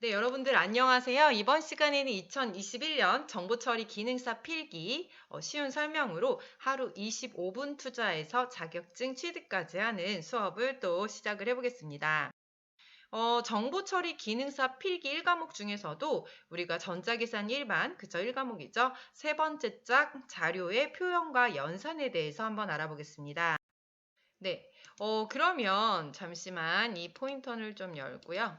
네, 여러분들 안녕하세요. 이번 시간에는 2021년 정보처리 기능사 필기 쉬운 설명으로 하루 25분 투자해서 자격증 취득까지 하는 수업을 또 시작을 해보겠습니다. 정보처리 기능사 필기 1과목 중에서도 우리가 전자계산 일반, 그쵸, 1과목이죠. 세 번째 짝 자료의 표현과 연산에 대해서 한번 알아보겠습니다. 네. 그러면 잠시만 이 포인터를 좀 열고요.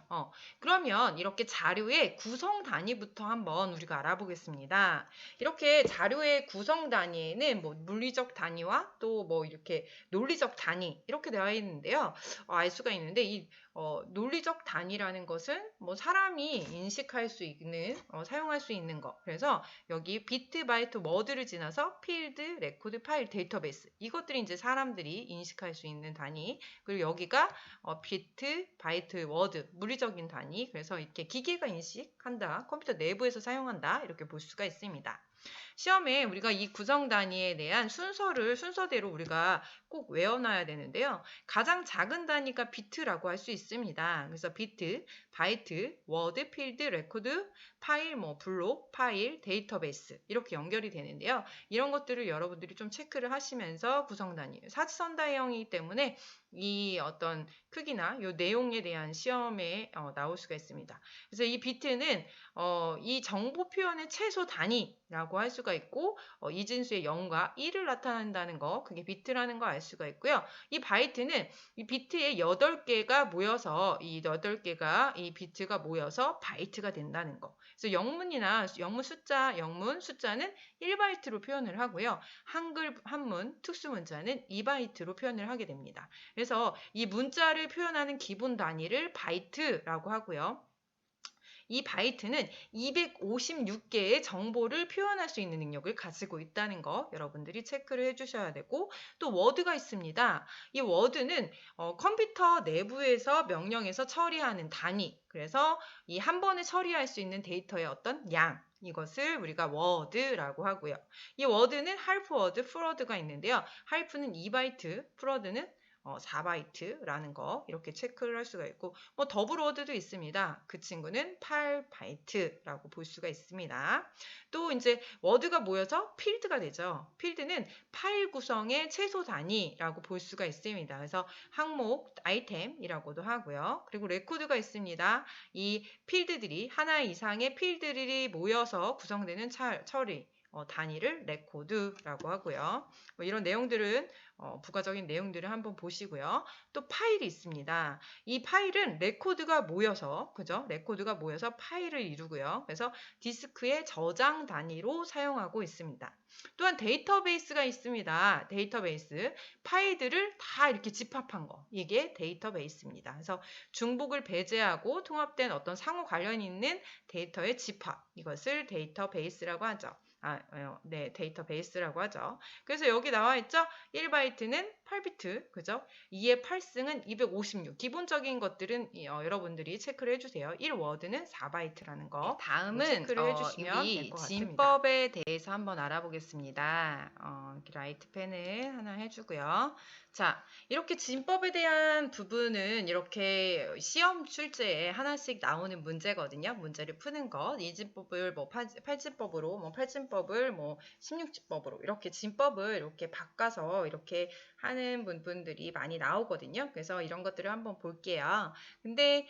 그러면 이렇게 자료의 구성 단위부터 한번 우리가 알아보겠습니다. 이렇게 자료의 구성 단위에는 뭐 물리적 단위와 또 뭐 이렇게 논리적 단위 이렇게 되어 있는데요. 알 수가 있는데 이 논리적 단위라는 것은 뭐 사람이 인식할 수 있는 사용할 수 있는 거. 그래서 여기 비트, 바이트, 워드를 지나서 필드, 레코드, 파일, 데이터베이스 이것들이 이제 사람들이 인식할 수 있는 단위. 그리고 여기가 비트, 바이트, 워드 물리적인 단위. 그래서 이렇게 기계가 인식한다, 컴퓨터 내부에서 사용한다 이렇게 볼 수가 있습니다. 시험에 우리가 이 구성 단위에 대한 순서대로 우리가 꼭 외워놔야 되는데요. 가장 작은 단위가 비트라고 할 수 있습니다. 그래서 비트, 바이트, 워드, 필드, 레코드, 파일, 뭐 블록, 파일, 데이터베이스 이렇게 연결이 되는데요. 이런 것들을 여러분들이 좀 체크를 하시면서 구성 단위, 사지선다형이기 때문에 이 어떤 크기나 이 내용에 대한 시험에 나올 수가 있습니다. 그래서 이 비트는 이 정보 표현의 최소 단위라고 할 수가 있고 이진수의 0과 1을 나타낸다는 거, 그게 비트라는 거 알 수가 있고요. 이 바이트는 이 비트의 8개가 모여서 이 8개가 이 비트가 모여서 바이트가 된다는 거. 그래서 영문이나 영문 숫자는 1바이트로 표현을 하고요. 한글 한문 특수 문자는 2바이트로 표현을 하게 됩니다. 그래서 이 문자를 표현하는 기본 단위를 바이트라고 하고요. 이 바이트는 256개의 정보를 표현할 수 있는 능력을 가지고 있다는 거 여러분들이 체크를 해주셔야 되고, 또 워드가 있습니다. 이 워드는 컴퓨터 내부에서 명령에서 처리하는 단위, 그래서 이 한 번에 처리할 수 있는 데이터의 어떤 양, 이것을 우리가 워드라고 하고요. 이 워드는 할프워드, 풀워드가 있는데요. 할프는 2바이트, 풀워드는 4바이트라는 거 이렇게 체크를 할 수가 있고, 뭐 더블워드도 있습니다. 그 친구는 8바이트라고 볼 수가 있습니다. 또 이제 워드가 모여서 필드가 되죠. 필드는 파일 구성의 최소 단위라고 볼 수가 있습니다. 그래서 항목, 아이템이라고도 하고요. 그리고 레코드가 있습니다. 이 필드들이 하나 이상의 필드들이 모여서 구성되는 처리 단위를 레코드라고 하고요. 뭐 이런 내용들은 부가적인 내용들을 한번 보시고요. 또 파일이 있습니다. 이 파일은 레코드가 모여서, 그죠? 레코드가 모여서 파일을 이루고요. 그래서 디스크의 저장 단위로 사용하고 있습니다. 또한 데이터베이스가 있습니다. 데이터베이스. 파일들을 다 이렇게 집합한 거. 이게 데이터베이스입니다. 그래서 중복을 배제하고 통합된 어떤 상호 관련이 있는 데이터의 집합. 이것을 데이터베이스라고 하죠. 네, 데이터베이스라고 하죠. 그래서 여기 나와 있죠? 1바이트는 8비트, 그죠? 2의 8승은 256. 기본적인 것들은 여러분들이 체크를 해주세요. 1워드는 4바이트라는 거. 네, 다음은 체크를 해주시면 될 것 같습니다. 진법에 대해서 한번 알아보겠습니다. 이렇게 라이트 펜을 하나 해주고요. 자, 이렇게 진법에 대한 부분은 이렇게 시험 출제에 하나씩 나오는 문제거든요. 문제를 푸는 것. 이진법을 뭐 8진법으로, 뭐 8진법을 뭐 16진법으로 이렇게 진법을 이렇게 바꿔서 이렇게 하는 분들이 많이 나오거든요. 그래서 이런 것들을 한번 볼게요. 근데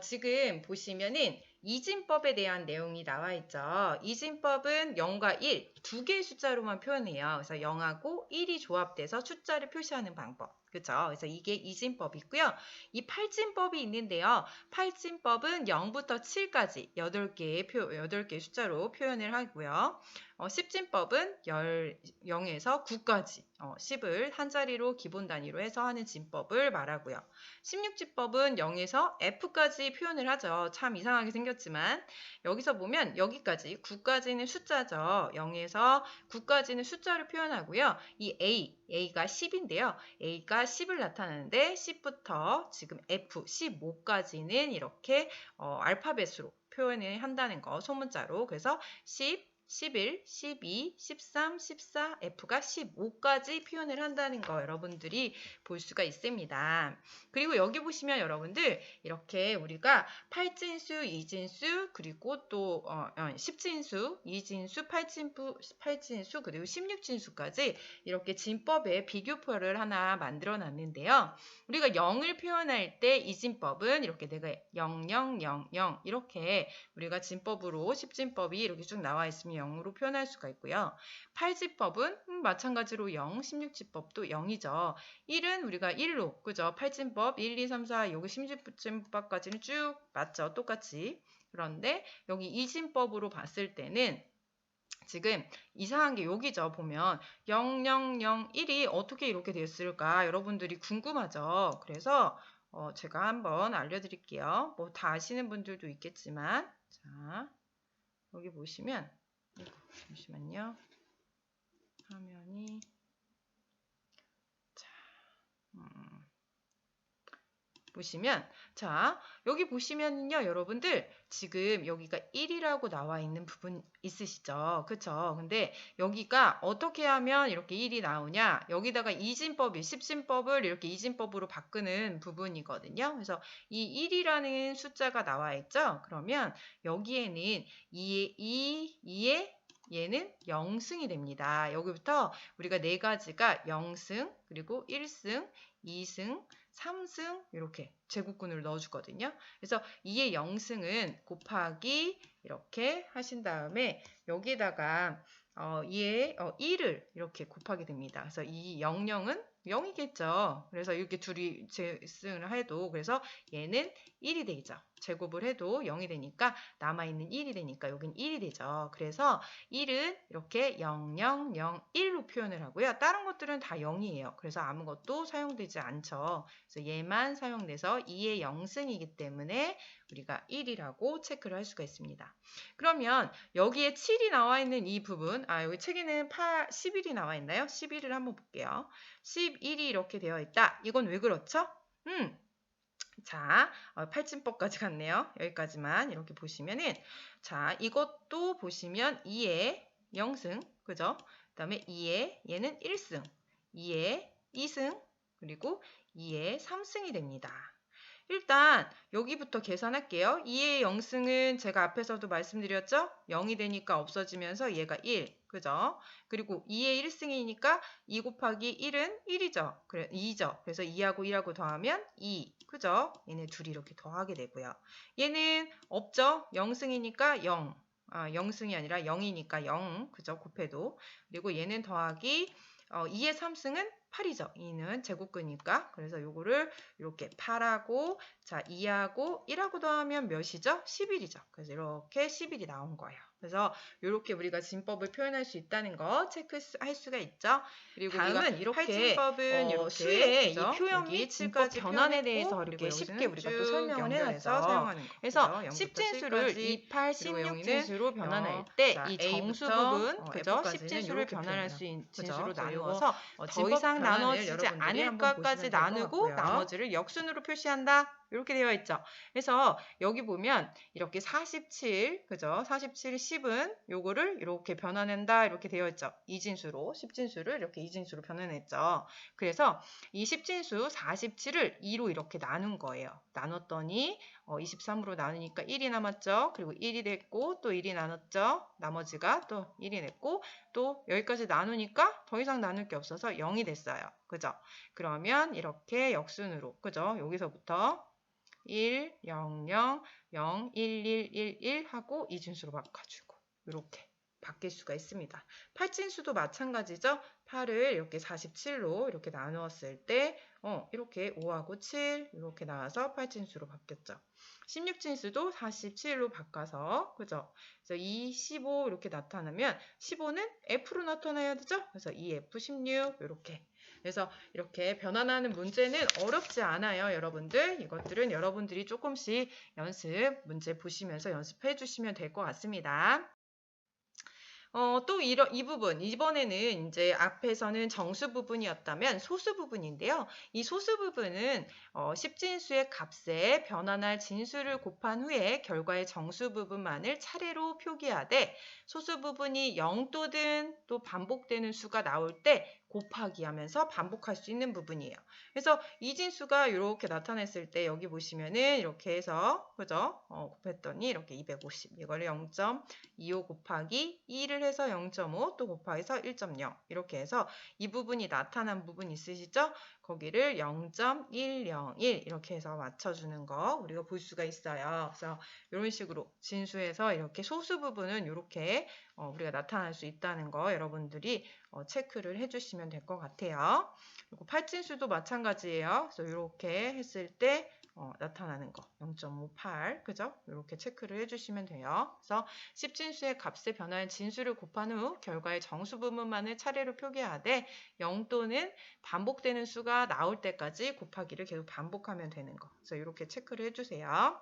지금 보시면은 이진법에 대한 내용이 나와 있죠. 이진법은 0과 1, 두 개의 숫자로만 표현해요. 그래서 0하고 1이 조합돼서 숫자를 표시하는 방법. 그렇죠? 그래서 이게 이진법이고요. 이 팔진법이 있는데요. 팔진법은 0부터 7까지 8개의 숫자로 표현을 하고요. 10진법은 0에서 9까지 10을 한 자리로 기본 단위로 해서 하는 진법을 말하고요. 16진법은 0에서 F까지 표현을 하죠. 참 이상하게 생겼지만 여기서 보면 여기까지 9까지는 숫자죠. 0에서 9까지는 숫자를 표현하고요. 이 A가 10인데요. A가 10을 나타내는데 10부터 지금 F, 15까지는 이렇게 알파벳으로 표현을 한다는 거, 소문자로. 그래서 10, 11, 12, 13, 14, F가 15까지 표현을 한다는 거 여러분들이 볼 수가 있습니다. 그리고 여기 보시면 여러분들 이렇게 우리가 8진수, 2진수, 그리고 또 10진수, 2진수, 8진수, 그리고 16진수까지 이렇게 진법의 비교표를 하나 만들어 놨는데요. 우리가 0을 표현할 때 이 진법은 이렇게 내가 0, 0, 0, 0 이렇게 우리가 진법으로 10진법이 이렇게 쭉 나와 있으면 0으로 표현할 수가 있고요. 8진법은 마찬가지로 0, 16진법도 0이죠. 1은 우리가 1로, 그죠? 8진법 1, 2, 3, 4, 여기 16진법까지는 쭉 맞죠? 똑같이. 그런데 여기 2진법으로 봤을 때는 지금 이상한 게 여기죠. 보면 0, 0, 0, 1이 어떻게 이렇게 됐을까? 여러분들이 궁금하죠? 그래서 제가 한번 알려드릴게요. 뭐 다 아시는 분들도 있겠지만 자 여기 보시면 잠시만요. 화면이 보시면 자 여기 보시면요 여러분들 지금 여기가 1이라고 나와 있는 부분 있으시죠 그쵸 근데 여기가 어떻게 하면 이렇게 1이 나오냐 여기다가 이진법이 10진법을 이렇게 이진법으로 바꾸는 부분이거든요 그래서 이 1이라는 숫자가 나와 있죠 그러면 여기에는 2에 얘는 0승이 됩니다. 여기부터 우리가 네 가지가 0승, 그리고 1승, 2승, 3승 이렇게 제곱근을 넣어주거든요. 그래서 2의 0승은 곱하기 이렇게 하신 다음에 여기다가 2의 1을 이렇게 곱하게 됩니다. 그래서 이 00은 0이겠죠. 그래서 이렇게 둘이 제승을 해도 그래서 얘는 1이 되죠. 제곱을 해도 0이 되니까 남아있는 1이 되니까 여긴 1이 되죠. 그래서 1은 이렇게 0, 0, 0, 1로 표현을 하고요. 다른 것들은 다 0이에요. 그래서 아무것도 사용되지 않죠. 그래서 얘만 사용돼서 2의 0승이기 때문에 우리가 1이라고 체크를 할 수가 있습니다. 그러면 여기에 7이 나와 있는 이 부분, 여기 책에는 11이 나와 있나요? 11을 한번 볼게요. 11이 이렇게 되어 있다. 이건 왜 그렇죠? 자, 8진법까지 갔네요. 여기까지만 이렇게 보시면은 자, 이것도 보시면 2의 0승, 그죠? 그 다음에 2의 얘는 1승, 2의 2승, 그리고 2의 3승이 됩니다. 일단 여기부터 계산할게요. 2의 0승은 제가 앞에서도 말씀드렸죠? 0이 되니까 없어지면서 얘가 1, 그죠? 그리고 2의 1승이니까 2 곱하기 1은 1이죠. 그래 2죠. 그래서 2하고 1하고 더하면 2, 그죠? 얘네 둘이 이렇게 더하게 되고요. 얘는 없죠? 0승이니까 0. 0승이 아니라 0이니까 0, 그죠? 곱해도. 그리고 얘는 더하기 2의 3승은 8이죠. 2는 제곱근이니까. 그래서 요거를 이렇게 8하고 자 2하고 1하고 더하면 몇이죠? 11이죠. 그래서 이렇게 11이 나온 거예요. 그래서 이렇게 우리가 진법을 표현할 수 있다는 거 체크할 수가 있죠. 그리고 다음은 이렇게 진법은 수의 이 표현 및 진법 변환에 대해서 이렇게 쉽게 우리가 또 설명을 해놨죠. 사용하는 거. 그래서 10진수를 28, 16진수로 변환할 때 이 정수 부분, 그죠? 10진수를 변환할 수 있는 진수로 나누어서 더 이상 나눠지지 않을 것까지 나누고 나머지를 역순으로 표시한다. 이렇게 되어 있죠. 그래서 여기 보면 이렇게 47, 그죠? 47, 10은 요거를 이렇게 변환한다. 이렇게 되어 있죠. 2진수로, 10진수를 이렇게 2진수로 변환했죠. 그래서 이 10진수 47을 2로 이렇게 나눈 거예요. 나눴더니 23으로 나누니까 1이 남았죠. 그리고 1이 됐고 또 1이 나눴죠. 나머지가 또 1이 됐고 또 여기까지 나누니까 더 이상 나눌 게 없어서 0이 됐어요. 그죠? 그러면 이렇게 역순으로, 그죠? 여기서부터 1, 0, 0, 0, 1, 1, 1, 1 하고 이진수로 바꿔주고 이렇게 바뀔 수가 있습니다. 8진수도 마찬가지죠. 8을 이렇게 47로 이렇게 나누었을 때 이렇게 5하고 7 이렇게 나와서 8진수로 바뀌었죠. 16진수도 47로 바꿔서 그죠? 그래서 2, 15 이렇게 나타나면 15는 F로 나타나야 되죠? 그래서 2F, 16 이렇게 그래서 이렇게 변환하는 문제는 어렵지 않아요, 여러분들. 이것들은 여러분들이 조금씩 문제 보시면서 연습해 주시면 될 것 같습니다. 또 이 부분, 이번에는 이제 앞에서는 정수 부분이었다면 소수 부분인데요. 이 소수 부분은 십진수의 값에 변환할 진수를 곱한 후에 결과의 정수 부분만을 차례로 표기하되 소수 부분이 0또든 또 반복되는 수가 나올 때 곱하기 하면서 반복할 수 있는 부분이에요. 그래서 이 진수가 이렇게 나타냈을 때 여기 보시면은 이렇게 해서 그죠? 곱했더니 이렇게 250 이거를 0.25 곱하기 2를 해서 0.5 또 곱하기해서 1.0 이렇게 해서 이 부분이 나타난 부분 있으시죠? 거기를 0.101 이렇게 해서 맞춰주는 거 우리가 볼 수가 있어요. 그래서 이런 식으로 진수에서 이렇게 소수 부분은 이렇게 우리가 나타날 수 있다는 거 여러분들이 체크를 해주시면 될 것 같아요. 그리고 팔진수도 마찬가지예요. 그래서 이렇게 했을 때 나타나는 거 0.58 그죠? 이렇게 체크를 해주시면 돼요. 그래서 십진수의 값에 변화한 진수를 곱한 후 결과의 정수 부분만을 차례로 표기하되 0 또는 반복되는 수가 나올 때까지 곱하기를 계속 반복하면 되는 거. 그래서 이렇게 체크를 해주세요.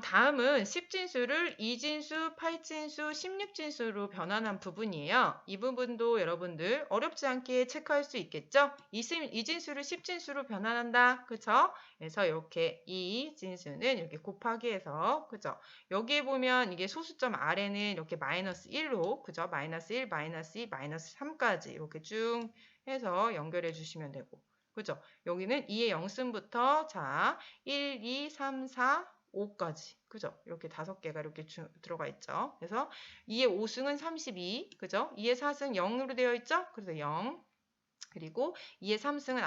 다음은 십진수를 이진수, 팔진수, 십육진수로 변환한 부분이에요. 이 부분도 여러분들 어렵지 않게 체크할 수 있겠죠? 이진수를 십진수로 변환한다. 그쵸? 그래서 이렇게 이진수는 이렇게 곱하기해서 그죠? 여기에 보면 이게 소수점 아래는 이렇게 마이너스 1로 그죠? 마이너스 1, 마이너스 2, 마이너스 3까지 이렇게 쭉 해서 연결해 주시면 되고 그죠? 여기는 2의 영승부터 자 1, 2, 3, 4, 5까지. 그죠? 이렇게 5개가 이렇게 들어가 있죠. 그래서 2의 5승은 32. 그죠? 2의 4승 0으로 되어 있죠? 그래서 0. 그리고 2의 3승은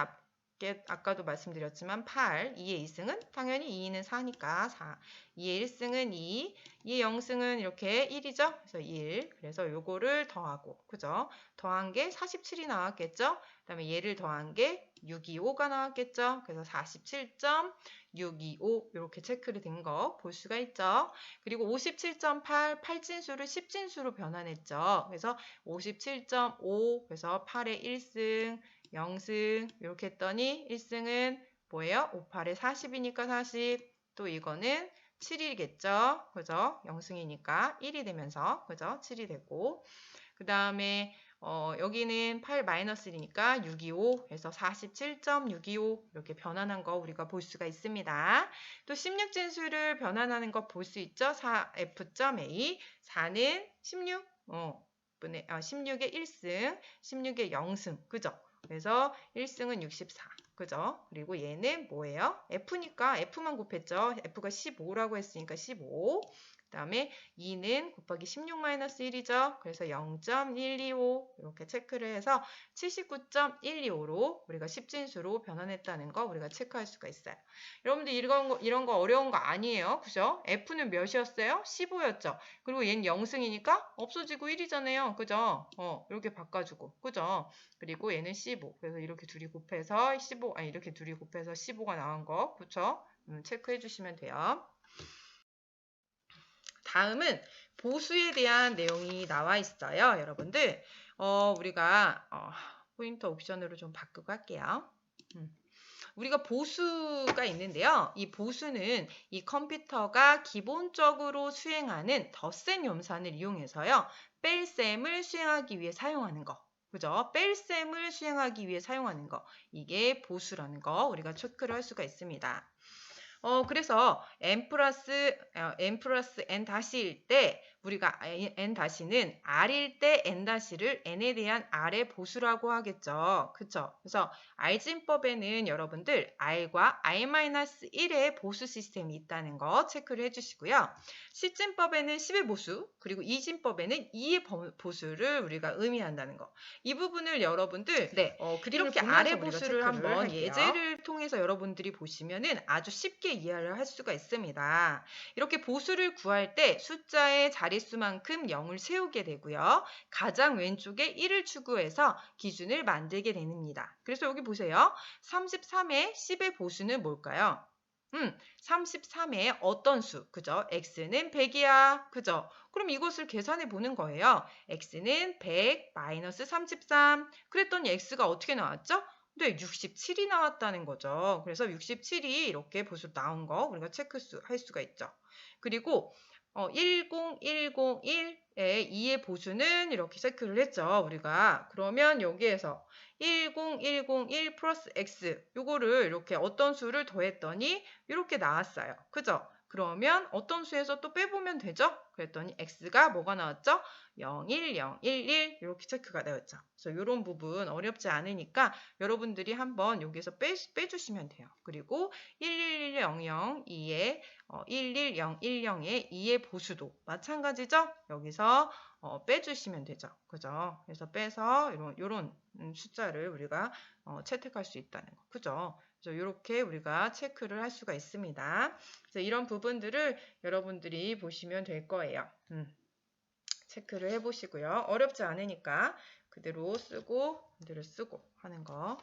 아까도 말씀드렸지만 8. 2의 2승은 당연히 2는 4니까 4. 2의 1승은 2. 2의 0승은 이렇게 1이죠? 그래서 1. 그래서 요거를 더하고. 그죠? 더한 게 47이 나왔겠죠? 그 다음에 얘를 더한 게 625가 나왔겠죠? 그래서 47.625 이렇게 체크를 된 거 볼 수가 있죠. 그리고 57.8 8진수를 10진수로 변환했죠. 그래서 57.5 그래서 8의 1승 0승 이렇게 했더니 1승은 뭐예요? 5, 8에 40이니까 40 또 이거는 7이겠죠. 그죠? 0승이니까 1이 되면서 그죠? 7이 되고 그 다음에 여기는 8-1이니까 625 해서 47.625 이렇게 변환한 거 우리가 볼 수가 있습니다. 또 16진수를 변환하는 거 볼 수 있죠. 4F.A 4는 16 16의 1승 16의 0승 그죠? 그래서 1승은 64 그죠? 그리고 얘는 뭐예요? F니까 F만 곱했죠. F가 15라고 했으니까 15 그 다음에 2는 곱하기 16-1이죠. 그래서 0.125 이렇게 체크를 해서 79.125로 우리가 십진수로 변환했다는 거 우리가 체크할 수가 있어요. 여러분들 이런 거 어려운 거 아니에요. 그죠? F는 몇이었어요? 15였죠. 그리고 얘는 0승이니까 없어지고 1이잖아요. 그죠? 이렇게 바꿔주고. 그죠? 그리고 얘는 15. 그래서 이렇게 둘이 곱해서 15, 이렇게 둘이 곱해서 15가 나온 거. 그쵸? 체크해 주시면 돼요. 다음은 보수에 대한 내용이 나와 있어요. 여러분들 우리가 포인터 옵션으로 좀 바꾸고 할게요. 우리가 보수가 있는데요. 이 보수는 이 컴퓨터가 기본적으로 수행하는 덧셈 염산을 이용해서요. 뺄셈을 수행하기 위해 사용하는 거. 그죠? 뺄셈을 수행하기 위해 사용하는 거. 이게 보수라는 거 우리가 체크를 할 수가 있습니다. 그래서 n 플러스 n 다시일 때 우리가 n 다시는 r일 때 n 다시를 n에 대한 r의 보수라고 하겠죠. 그쵸? 그래서 r진법에는 여러분들 r과 r-1의 보수 시스템이 있다는 거 체크를 해주시고요. 시진법에는 10의 보수 그리고 이진법에는 2의 보수를 우리가 의미한다는 거. 이 부분을 여러분들 이렇게 아래 보수를 한번 할게요. 예제를 통해서 여러분들이 보시면은 아주 쉽게 이해를 할 수가 있습니다. 이렇게 보수를 구할 때 숫자의 자릿수만큼 0을 세우게 되고요. 가장 왼쪽에 1을 추구해서 기준을 만들게 됩니다. 그래서 여기 보세요. 33의 10의 보수는 뭘까요? 33의 어떤 수, 그죠? x는 100이야, 그죠? 그럼 이것을 계산해 보는 거예요. x는 100 마이너스 33. 그랬더니 x가 어떻게 나왔죠? 네, 67이 나왔다는 거죠. 그래서 67이 이렇게 보수 나온 거 우리가 체크할 수가 있죠. 그리고 10101의 2의 보수는 이렇게 체크를 했죠, 우리가. 그러면 여기에서 10101 플러스 x 요거를 이렇게 어떤 수를 더했더니 이렇게 나왔어요. 그죠? 그러면 어떤 수에서 또 빼보면 되죠? 그랬더니 x가 뭐가 나왔죠? 01011 이렇게 체크가 되었죠. 그래서 이런 부분 어렵지 않으니까 여러분들이 한번 여기서 빼주시면 돼요. 그리고 11100 2의 11010의 2의 보수도 마찬가지죠? 여기서 빼주시면 되죠. 그죠? 그래서 빼서 이런 숫자를 우리가 채택할 수 있다는 거. 그죠? 그래서 이렇게 우리가 체크를 할 수가 있습니다. 그래서 이런 부분들을 여러분들이 보시면 될 거예요. 체크를 해보시고요. 어렵지 않으니까 그대로 쓰고 하는 거.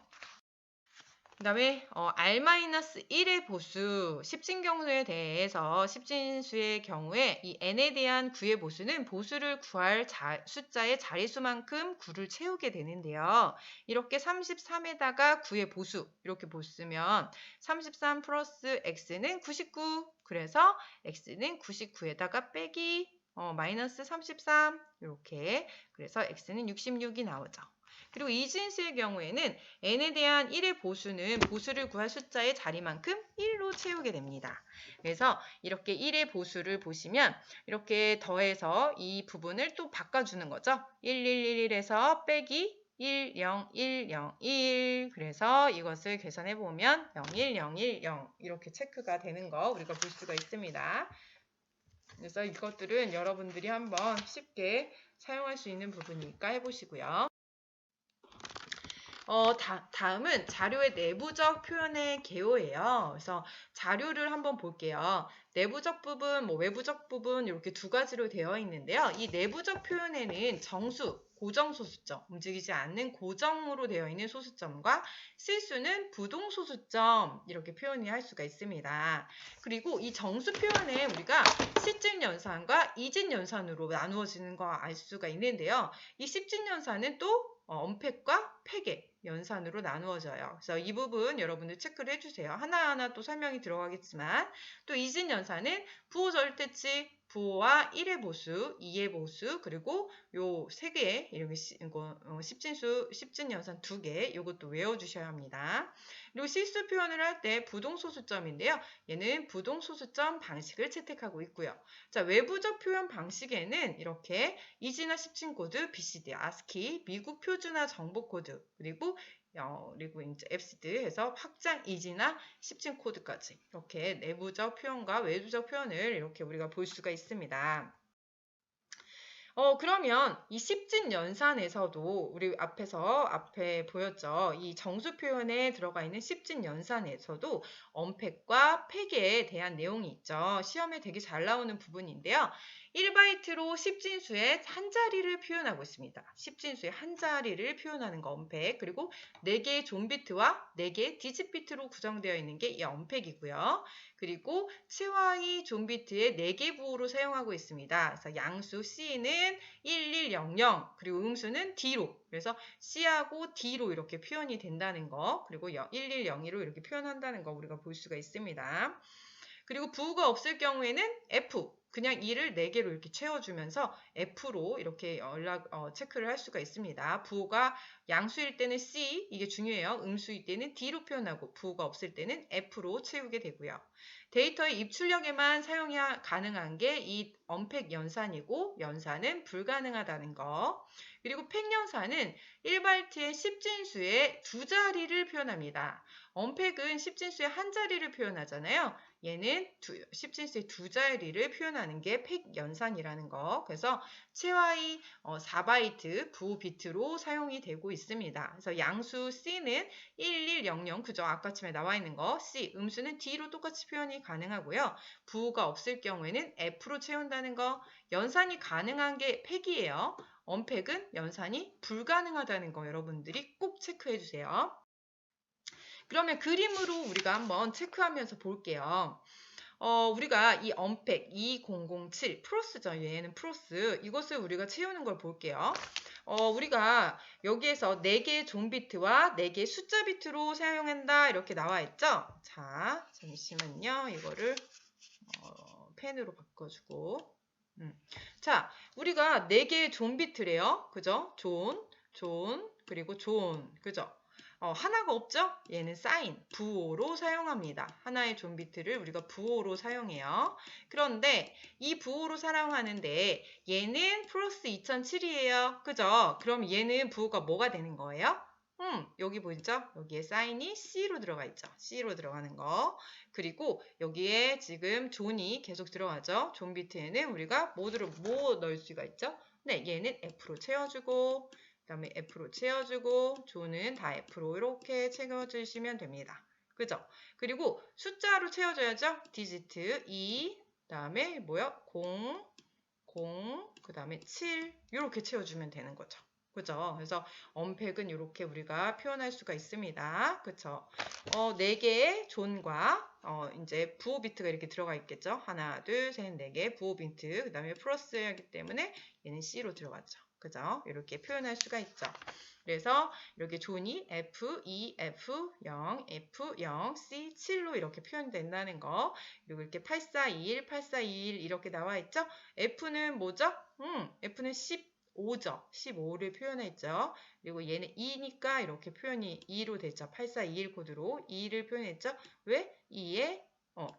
그 다음에 R-1의 보수, 십진경수에 대해서 십진수의 경우에 이 n에 대한 구의 보수는 보수를 구할 숫자의 자릿수만큼 구를 채우게 되는데요. 이렇게 33에다가 9의 보수 이렇게 보시면 33 플러스 x는 99, 그래서 x는 99에다가 빼기 마이너스 33 이렇게, 그래서 x는 66이 나오죠. 그리고 이진수의 경우에는 n에 대한 1의 보수는 보수를 구할 숫자의 자리만큼 1로 채우게 됩니다. 그래서 이렇게 1의 보수를 보시면 이렇게 더해서 이 부분을 또 바꿔주는 거죠. 1111에서 빼기 10101, 그래서 이것을 계산해보면 01010 이렇게 체크가 되는 거 우리가 볼 수가 있습니다. 그래서 이것들은 여러분들이 한번 쉽게 사용할 수 있는 부분이니까 해보시고요. 다음은 자료의 내부적 표현의 개요예요. 그래서 자료를 한번 볼게요. 내부적 부분, 외부적 부분 이렇게 두 가지로 되어 있는데요. 이 내부적 표현에는 정수, 고정 소수점, 움직이지 않는 고정으로 되어 있는 소수점과 실수는 부동 소수점 이렇게 표현이 할 수가 있습니다. 그리고 이 정수 표현에 우리가 십진연산과 이진연산으로 나누어지는 거 알 수가 있는데요. 이 십진연산은 또 언팩과 팩의 연산으로 나누어져요. 그래서 이 부분 여러분들 체크를 해주세요. 하나하나 또 설명이 들어가겠지만, 또 이진연산은 부호 절대치, 부호와 1의 보수, 2의 보수, 그리고 요 3개, 이렇게 십진연산 2개, 요것도 외워주셔야 합니다. 그리고 실수 표현을 할 때 부동소수점인데요. 얘는 부동소수점 방식을 채택하고 있고요. 자, 외부적 표현 방식에는 이렇게 이지나 십진코드, BCD, ASCII, 미국 표준화 정보코드, 그리고 이제 앱시드 해서 확장 이지나 십진 코드까지 이렇게 내부적 표현과 외부적 표현을 이렇게 우리가 볼 수가 있습니다. 그러면 이 십진 연산에서도 우리 앞에 보였죠. 이 정수 표현에 들어가 있는 십진 연산에서도 언팩과 팩에 대한 내용이 있죠. 시험에 되게 잘 나오는 부분인데요. 1바이트로 십진수의 한 자리를 표현하고 있습니다. 십진수의 한 자리를 표현하는 거 언팩, 그리고 4개의 존비트와 4개의 디짓비트로 구성되어 있는 게 이 언팩이고요. 그리고 치와이 존비트의 4개 부호로 사용하고 있습니다. 그래서 양수 C는 1100, 그리고 음수는 D로, 그래서 C하고 D로 이렇게 표현이 된다는 거, 그리고 1102로 이렇게 표현한다는 거 우리가 볼 수가 있습니다. 그리고 부호가 없을 경우에는 F, 그냥 2를 4개로 이렇게 채워주면서 F로 이렇게 체크를 할 수가 있습니다. 부호가 양수일 때는 C, 이게 중요해요. 음수일 때는 D로 표현하고, 부호가 없을 때는 F로 채우게 되고요. 데이터의 입출력에만 사용이 가능한 게 이 언팩 연산이고, 연산은 불가능하다는 거. 그리고 팩 연산은 1바이트의 십진수의 두 자리를 표현합니다. 언팩은 십진수의 한 자리를 표현하잖아요. 얘는 십진수의 두 자리를 표현하는 게 팩 연산이라는 거. 그래서 체와이 4바이트 부호 비트로 사용이 되고 있습니다. 그래서 양수 C는 1100, 그죠? 아까쯤에 나와 있는 거. C, 음수는 D로 똑같이 표현이 가능하고요. 부호가 없을 경우에는 F로 채운다는 거. 연산이 가능한 게 팩이에요. 언팩은 연산이 불가능하다는 거 여러분들이 꼭 체크해 주세요. 그러면 그림으로 우리가 한번 체크하면서 볼게요. 우리가 이 언팩 2007 프로스죠. 얘는 프로스. 이것을 우리가 채우는 걸 볼게요. 우리가 여기에서 4개의 존비트와 4개의 숫자 비트로 사용한다 이렇게 나와 있죠. 자, 잠시만요. 이거를 펜으로 바꿔주고. 자, 우리가 4개의 존 비트래요. 그죠? 존, 그리고 존. 그죠? 하나가 없죠? 얘는 사인, 부호로 사용합니다. 하나의 존 비트를 우리가 부호로 사용해요. 그런데 이 부호로 사용하는데 얘는 플러스 2007이에요. 그죠? 그럼 얘는 부호가 뭐가 되는 거예요? 여기 보이죠? 여기에 사인이 C로 들어가 있죠. C로 들어가는 거. 그리고 여기에 지금 존이 계속 들어가죠. 존 비트에는 우리가 뭐 넣을 수가 있죠? 네, 얘는 F로 채워주고 그 다음에 F로 채워주고 존은 다 F로 이렇게 채워주시면 됩니다. 그죠? 그리고 숫자로 채워줘야죠. 디지트 2, 그 다음에 뭐요? 0, 그 다음에 7 이렇게 채워주면 되는 거죠. 그죠? 그래서 언팩은 이렇게 우리가 표현할 수가 있습니다. 그쵸? 4개의 존과 이제 부호 비트가 이렇게 들어가 있겠죠? 하나, 둘, 셋, 4개 부호 비트. 그 다음에 플러스이기 때문에 얘는 C로 들어갔죠. 그죠? 이렇게 표현할 수가 있죠. 그래서 이렇게 존이 F, E, F, 0, F, 0, C, 7로 이렇게 표현된다는 거. 그리고 이렇게 8421, 8421 이렇게 나와 있죠? F는 뭐죠? F는 15죠. 15를 표현했죠. 그리고 얘는 2니까 이렇게 표현이 2로 됐죠. 8421 코드로 2를 표현했죠. 왜? 2에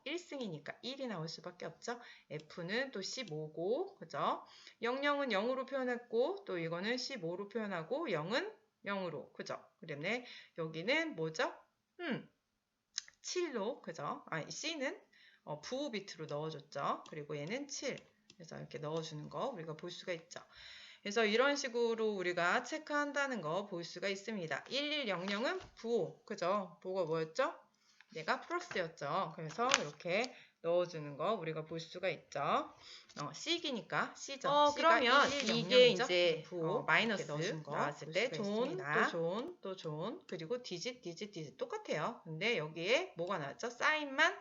1승이니까 1이 나올 수밖에 없죠. F는 또 15고, 그죠? 00은 0으로 표현했고, 또 이거는 15로 표현하고, 0은 0으로, 그죠? 그다음에 여기는 뭐죠? 7로, 그죠? C는 부호 비트로 넣어줬죠. 그리고 얘는 7. 그래서 이렇게 넣어주는 거 우리가 볼 수가 있죠. 그래서 이런 식으로 우리가 체크한다는 거 볼 수가 있습니다. 1100은 부호, 그죠? 부호가 뭐였죠? 얘가 플러스였죠. 그래서 이렇게 넣어주는 거 우리가 볼 수가 있죠. C기니까 C죠. 그러면 이게 이제 부호 마이너스 넣어준 거 나왔을 볼 때 수가 존, 있습니다. 또 존, 그리고 디짓 똑같아요. 근데 여기에 뭐가 나왔죠? 사인만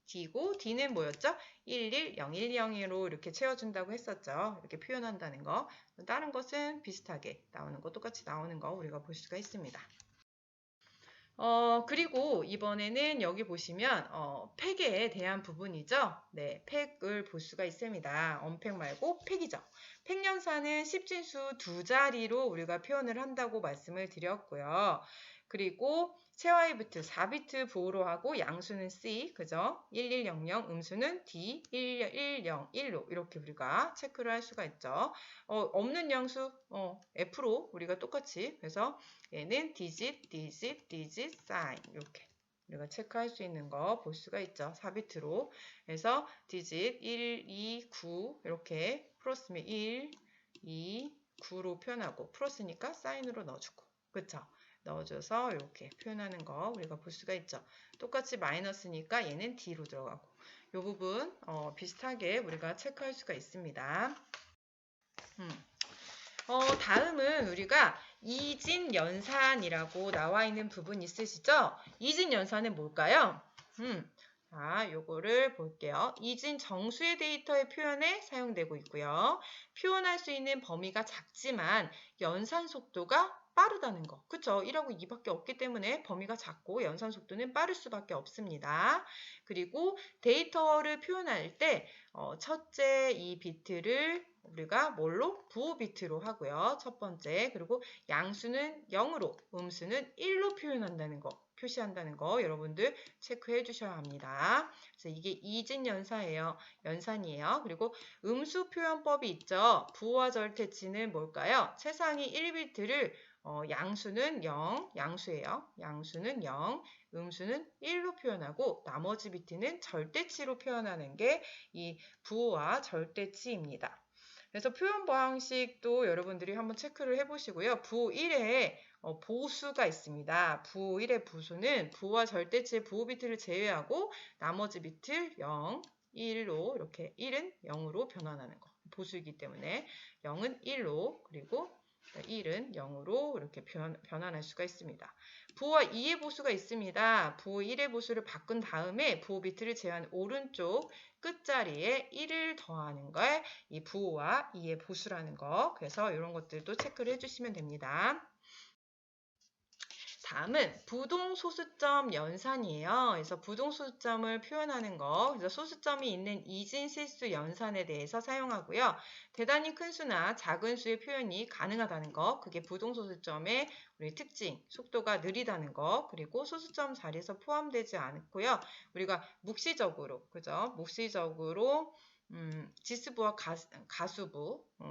D고 D는 뭐였죠? 110110으로 이렇게 채워준다고 했었죠. 이렇게 표현한다는 거. 다른 것은 비슷하게 나오는 거, 똑같이 나오는 거 우리가 볼 수가 있습니다. 그리고 이번에는 여기 보시면 팩에 대한 부분이죠. 네, 팩을 볼 수가 있습니다. 언팩 말고 팩이죠. 팩 연산은 10진수 2자리로 우리가 표현을 한다고 말씀을 드렸고요. 그리고 체와이 비트 4비트 부호로 하고 양수는 C, 그죠? 1100, 음수는 D, 1101로 이렇게 우리가 체크를 할 수가 있죠. 없는 양수 F로 우리가 똑같이 그래서 얘는 디짓, 사인 이렇게 우리가 체크할 수 있는 거 볼 수가 있죠. 4비트로. 그래서 디짓 1, 2, 9 이렇게 플러스면 1, 2, 9로 표현하고 플러스니까 사인으로 넣어주고 그쵸? 넣어줘서 이렇게 표현하는 거 우리가 볼 수가 있죠. 똑같이 마이너스니까 얘는 D로 들어가고 이 부분 비슷하게 우리가 체크할 수가 있습니다. 다음은 우리가 이진연산이라고 나와 있는 부분 있으시죠? 이진연산은 뭘까요? 자, 요거를 볼게요. 이진 정수의 데이터의 표현에 사용되고 있고요. 표현할 수 있는 범위가 작지만 연산 속도가 빠르다는 거. 그쵸? 1하고 2밖에 없기 때문에 범위가 작고 연산 속도는 빠를 수밖에 없습니다. 그리고 데이터를 표현할 때 첫째 이 비트를 우리가 뭘로? 부호 비트로 하고요. 첫 번째. 그리고 양수는 0으로, 음수는 1로 표현한다는 거, 표시한다는 거 여러분들 체크해 주셔야 합니다. 그래서 이게 이진연산이에요. 그리고 음수 표현법이 있죠. 부호와 절대치는 뭘까요? 최상위 1비트를 양수는 0, 양수예요. 양수는 0, 음수는 1로 표현하고 나머지 비트는 절대치로 표현하는 게 이 부호와 절대치입니다. 그래서 표현 방식도 여러분들이 한번 체크를 해보시고요. 부호 1에 보수가 있습니다. 부호 1의 보수는 부호와 절대치의 부호 비트를 제외하고 나머지 비트 0, 1로 이렇게 1은 0으로 변환하는 거. 보수이기 때문에 0은 1로 그리고 1은 0으로 이렇게 변환할 수가 있습니다. 부호와 2의 보수가 있습니다. 부호 1의 보수를 바꾼 다음에 부호 비트를 제외한 오른쪽 끝자리에 1을 더하는 걸 이 부호와 2의 보수라는 거. 그래서 이런 것들도 체크를 해주시면 됩니다. 다음은 부동소수점 연산이에요. 그래서 부동소수점을 표현하는 거, 그래서 소수점이 있는 이진실수 연산에 대해서 사용하고요. 대단히 큰 수나 작은 수의 표현이 가능하다는 거, 그게 부동소수점의 우리 특징, 속도가 느리다는 거, 그리고 소수점 자리에서 포함되지 않고요. 우리가 묵시적으로, 그죠? 묵시적으로 지수부와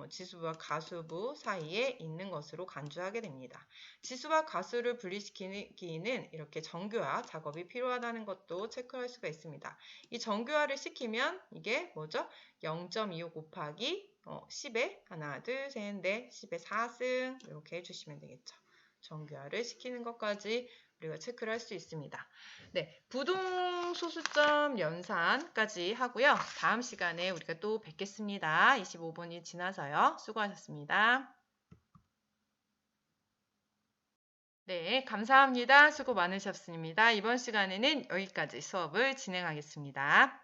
지수부와 가수부 사이에 있는 것으로 간주하게 됩니다. 지수와 가수를 분리시키기는 이렇게 정교화 작업이 필요하다는 것도 체크할 수가 있습니다. 이 정교화를 시키면 이게 뭐죠? 0.25 곱하기 10에 하나, 둘, 셋, 넷, 10에 4승 이렇게 해주시면 되겠죠. 정교화를 시키는 것까지 우리가 체크를 할 수 있습니다. 네, 부동소수점 연산까지 하고요. 다음 시간에 우리가 또 뵙겠습니다. 25분이 지나서요. 수고하셨습니다. 네, 감사합니다. 수고 많으셨습니다. 이번 시간에는 여기까지 수업을 진행하겠습니다.